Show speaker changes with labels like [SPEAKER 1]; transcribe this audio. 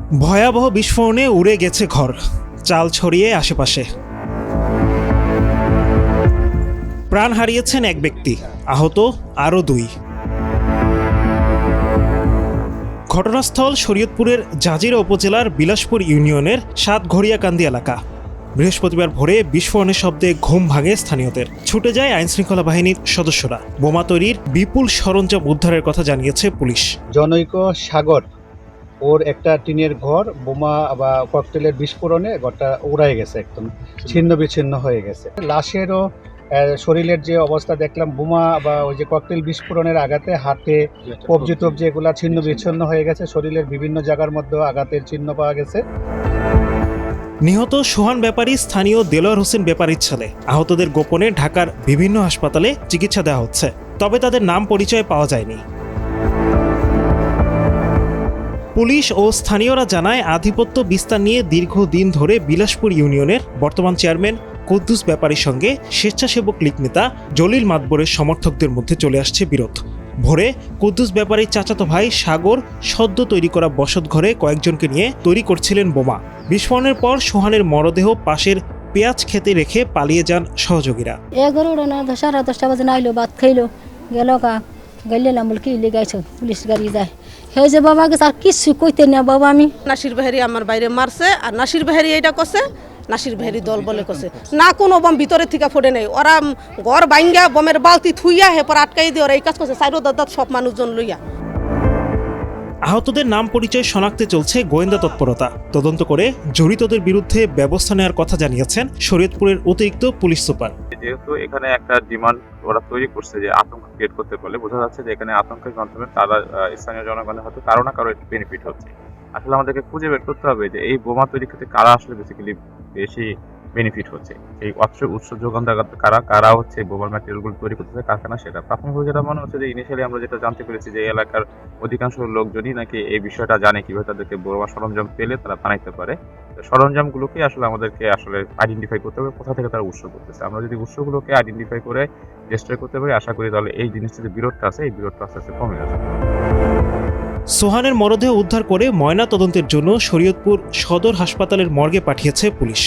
[SPEAKER 1] ভয়াবহ বিস্ফোরণে উড়ে গেছে ঘর, চাল ছড়িয়ে আশেপাশে। প্রাণ হারিয়েছেন এক ব্যক্তি, আহত আরও 2। ঘটনাস্থল শরীয়তপুরের জাজিরা উপজেলার বিলাসপুর ইউনিয়নের সাতঘড়িয়াকান্দি এলাকা। বৃহস্পতিবার ভোরে বিস্ফোরণের শব্দে ঘুম ভাঙে স্থানীয়দের। ছুটে যায় আইনশৃঙ্খলা বাহিনীর সদস্যরা। বোমা তৈরির বিপুল সরঞ্জাম উদ্ধারের কথা জানিয়েছে পুলিশ।
[SPEAKER 2] জনৈক সাগর ওর একটা টিনের ঘর বোমা বা ককটেলের বিস্ফোরণে ঘরটা উড়াই গেছে, একদম ছিন্ন বিচ্ছিন্ন হয়ে গেছে। লাশেরও শরীরের যে অবস্থা দেখলাম, বোমা বা ওই যে ককটেল বিস্ফোরণের আঘাতে হাতে কবজি টবজি এগুলা ছিন্ন বিচ্ছিন্ন হয়ে গেছে। শরীরের বিভিন্ন জায়গার মধ্যে আঘাতের চিহ্ন পাওয়া গেছে।
[SPEAKER 1] নিহত সোহান ব্যাপারী স্থানীয় দেলোয়ার হোসেন ব্যাপারীর ছেলে। আহতদের গোপনে ঢাকার বিভিন্ন হাসপাতালে চিকিৎসা দেওয়া হচ্ছে, তবে তাদের নাম পরিচয় পাওয়া যায়নি। পুলিশ ও স্থানীয়রা জানায়, আধিপত্য বিস্তার নিয়ে দীর্ঘদিন ধরে বিলাসপুর ইউনিয়নের বর্তমান চেয়ারম্যান কুদ্দুস ব্যাপারীর সঙ্গে স্বেচ্ছাসেবক লীগ নেতা জলিল মাতবরের সমর্থকদের মধ্যে চলে আসছে বিরোধ। ভোরে কুদ্দুস ব্যাপারীর চাচাতো ভাই সাগর সদ্য তৈরি করা বসতঘরে কয়েকজনকে নিয়ে তৈরি করছিলেন বোমা। বিস্ফোরণের পর সোহানের মরদেহ পাশের পেঁয়াজ খেতে রেখে পালিয়ে যান সহযোগীরা।
[SPEAKER 3] 11:10 বাজে নাইলো, ভাত খাইলো, গেল গেলাম বলে কি লেগাইছ, পুলিশ গাড়ি যায়। হে যে বাবাকে আর কিছু কইতে না বাবা। আমি
[SPEAKER 4] নাসির বাহারি আমার বাইরে মারছে, আর নাসির বাহারি এইটা করছে, নাসির বাহারি দল বলে করছে না। কোনো বম ভিতরে থেকে ফোটে নেই, ওরা ঘর ভাঙ্গা বমের বালতি থুইয়া হেপর আটকাই দিয়ে ওরা এই কাজ করছে। সাইরো দাদা সব মানুষজন লইয়া।
[SPEAKER 1] আহতদের নাম পরিচয় শনাক্তে চলছে গোয়েন্দা তৎপরতা। তদন্ত করে জড়িতদের বিরুদ্ধে ব্যবস্থা নেওয়ার কথা জানিয়েছেন শরীয়তপুরের অতিরিক্ত পুলিশ সুপার।
[SPEAKER 5] যেহেতু এখানে একটা ডিমান্ড ওরা তৈরি করছে যে আতঙ্ক ক্রিয়েট করতে পারলে, বোঝা যাচ্ছে যে এখানে আতঙ্কের মাধ্যমে তারা স্থানীয় জনগণের হয়তো কারো না কারো বেনিফিট হচ্ছে। আসলে আমাদেরকে খুঁজে বের করতে হবে যে এই বোমা তৈরির ক্ষেত্রে কারা আসলে বেসিক্যালি বেশি বেনিফিট হচ্ছে, এই উৎস যোগানদাতা কারা হচ্ছে বোমার ম্যাটেরিয়ালগুলো তৈরি করতেছে কারখানা। সেটা প্রাথমিকভাবে যেটা মনে হচ্ছে যে ইনিশিয়ালি আমরা যেটা জানতে পেরেছি যে এই এলাকার অধিকাংশ লোকজনই নাকি এই বিষয়টা জানে, কিভাবে তাদেরকে বোমা সরঞ্জাম পেলে তারা বানাইতে পারে। সরঞ্জামগুলোকে আসলে আমাদেরকে আসলে আইডেন্টিফাই করতে হবে কোথা থেকে তারা উৎস করতেছে। আমরা যদি উৎসগুলোকে আইডেন্টিফাই করে ডিস্ট্রয় করতে পারি, আশা করি তাহলে এই জিনিসটা যে বিরোধটা আছে, এই বিরোধটা আস্তে আস্তে কমে আসবে।
[SPEAKER 1] সোহানের মরদেহ উদ্ধার করে ময়না তদন্তের জন্য শরীয়তপুর সদর হাসপাতালের মর্গে পাঠিয়েছে পুলিশ।